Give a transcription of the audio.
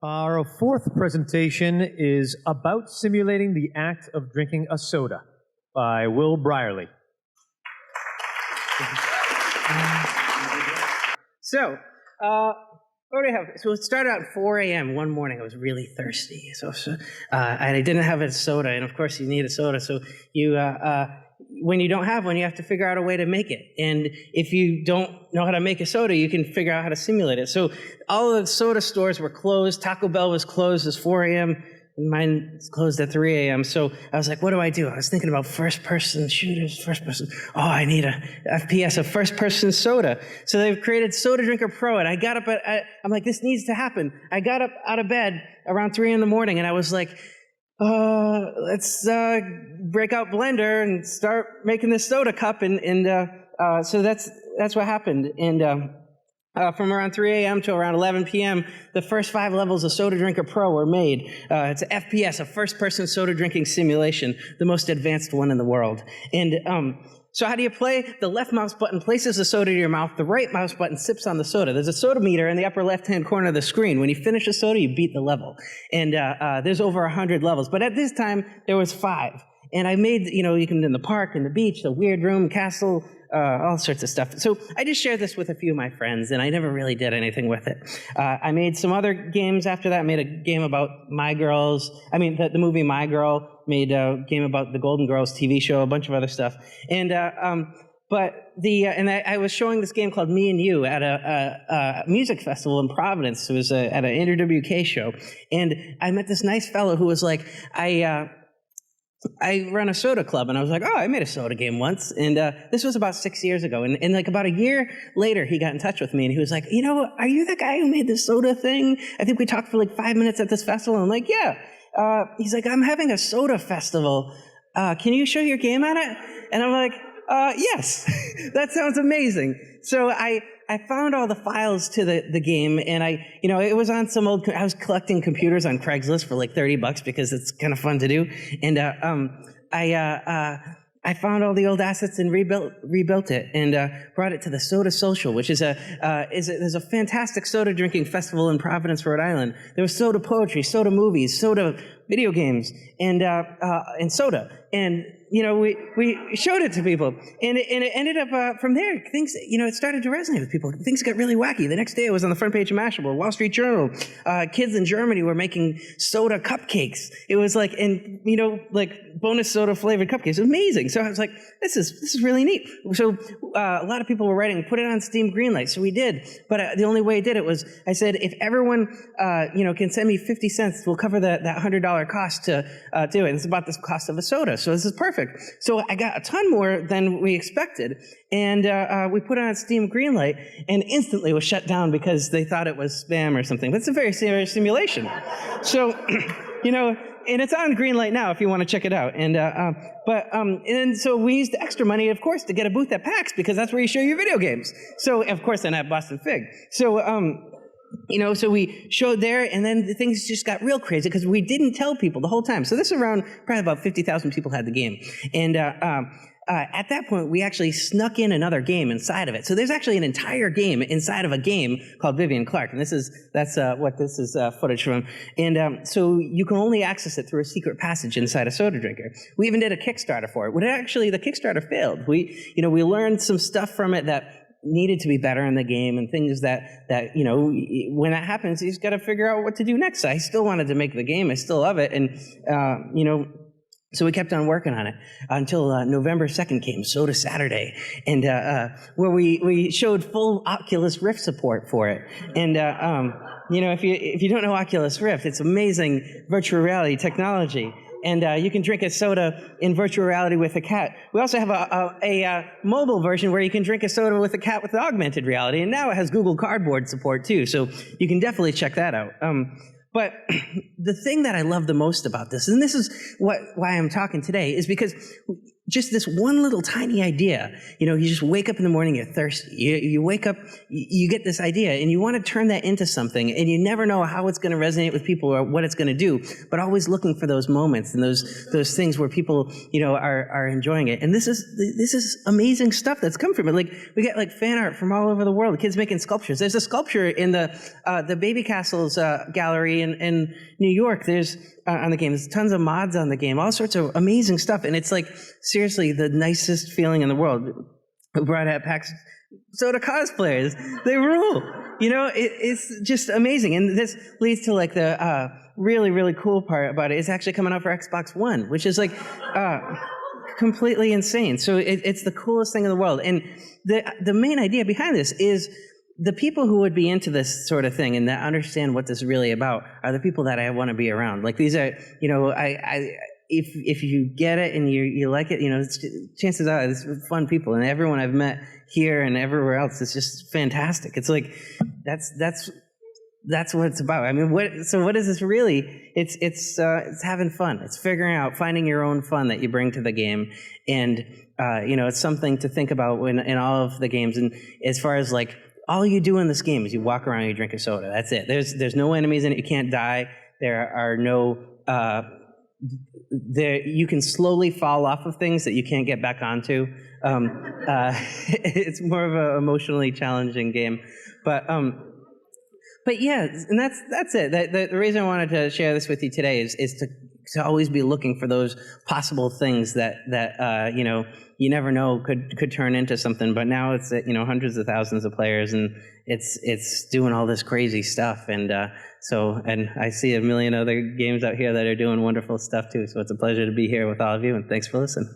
Our fourth presentation is About Simulating the Act of Drinking a Soda by Will Brierly. So, what do we have? So it started out at 4 a.m. one morning. I was really thirsty, and I didn't have a soda. And of course, you need a soda. So when you don't have one, you have to figure out a way to make it. And if you don't know how to make a soda, you can figure out how to simulate it. So all the soda stores were closed. Taco Bell was closed. It was 4 a.m. and mine closed at 3 a.m. So I was like, what do I do? I was thinking about first-person shooters, first-person. Oh, I need a FPS, a first-person soda. So they've created Soda Drinker Pro, and I got up I'm like, this needs to happen. I got up out of bed around 3 in the morning, and I was like, let's break out Blender and start making this soda cup. So that's what happened. And from around 3 a.m. to around 11 p.m., the first 5 levels of Soda Drinker Pro were made. It's an FPS, a first-person soda drinking simulation, the most advanced one in the world. And so how do you play? The left mouse button places the soda to your mouth. The right mouse button sips on the soda. There's a soda meter in the upper left-hand corner of the screen. When you finish a soda, you beat the level. And there's over 100 levels. But at this time, there was 5. And I made, you can in the park, in the beach, the weird room, castle, all sorts of stuff. So I just shared this with a few of my friends, and I never really did anything with it. I made some other games after that. I made a game about the movie My Girl, made a game about the Golden Girls TV show, a bunch of other stuff. And I was showing this game called Me and You at a music festival in Providence. It was at an Inter-WK show. And I met this nice fellow who was like, I run a soda club, and I was like, I made a soda game once. And this was about 6 years ago. And like about a year later, he got in touch with me, and he was like, are you the guy who made the soda thing? I think we talked for like 5 minutes at this festival. I'm like, yeah. He's like, I'm having a soda festival. Can you show your game at it? And I'm like, yes, that sounds amazing. So I found all the files to the game, and it was on I was collecting computers on Craigslist for like $30 because it's kind of fun to do. And I found all the old assets and rebuilt it, and brought it to the Soda Social, which is there's a fantastic soda drinking festival in Providence, Rhode Island. There was soda poetry, soda movies, soda video games, and soda. And we showed it to people, and it ended up from there. Things, it started to resonate with people. Things got really wacky. The next day, it was on the front page of Mashable, Wall Street Journal. Kids in Germany were making soda cupcakes. It was like, like bonus soda flavored cupcakes. It was amazing. So I was like, this is really neat. So a lot of people were writing, put it on Steam Greenlight. So we did, but the only way I did it was I said, if everyone can send me 50 cents, we'll cover that $100 cost to do it. It's about the cost of a soda. So this is perfect. So I got a ton more than we expected, and we put it on Steam Greenlight, and instantly was shut down because they thought it was spam or something. But it's a very serious simulation. So, and it's on Greenlight now if you want to check it out. And so we used the extra money, of course, to get a booth at PAX, because that's where you show your video games. So, of course, then at Boston Fig. So, so we showed there, and then things just got real crazy because we didn't tell people the whole time. So this is around probably about 50,000 people had the game. And at that point, we actually snuck in another game inside of it. So there's actually an entire game inside of a game called Vivian Clark. And that's what this is footage from. And so you can only access it through a secret passage inside a soda drinker. We even did a Kickstarter for it. But actually, the Kickstarter failed. We learned some stuff from it that needed to be better in the game, and things that when that happens, you just got to figure out what to do next. I still wanted to make the game. I still love it. And, so we kept on working on it until November 2nd came, Soda Saturday, and where we showed full Oculus Rift support for it. And, if you don't know Oculus Rift, it's amazing virtual reality technology. And you can drink a soda in virtual reality with a cat. We also have a mobile version where you can drink a soda with a cat with augmented reality. And now it has Google Cardboard support, too. So you can definitely check that out. But the thing that I love the most about this, and this is why I'm talking today, is because just this one little tiny idea. You just wake up in the morning, you're thirsty. You wake up, you get this idea, and you want to turn that into something, and you never know how it's going to resonate with people or what it's going to do, but always looking for those moments and those things where people, are enjoying it. And this is amazing stuff that's come from it. Like, we get like fan art from all over the world. Kids making sculptures. There's a sculpture in the Baby Castles gallery in New York. There's on the game. There's tons of mods on the game, all sorts of amazing stuff. And it's like, seriously, the nicest feeling in the world. We brought out PAX Soda cosplayers. They rule. It's just amazing. And this leads to like the really, really cool part about it. It's actually coming out for Xbox One, which is like completely insane. So it's the coolest thing in the world. And the main idea behind this is the people who would be into this sort of thing and that understand what this is really about are the people that I want to be around. Like, these are, if you get it and you like it, chances are it's fun people, and everyone I've met here and everywhere else is just fantastic. It's like that's what it's about. I mean, what is this really? It's having fun. It's figuring out, finding your own fun that you bring to the game, and it's something to think about in all of the games. And as far as like, all you do in this game is you walk around and you drink a soda. That's it. There's no enemies in it. You can't die. There are no you can slowly fall off of things that you can't get back onto. It's more of an emotionally challenging game, but yeah, and that's it. The reason I wanted to share this with you today is to always be looking for those possible things that you never know could turn into something. But now it's hundreds of thousands of players, and it's doing all this crazy stuff. And and I see a million other games out here that are doing wonderful stuff too. So it's a pleasure to be here with all of you, and thanks for listening.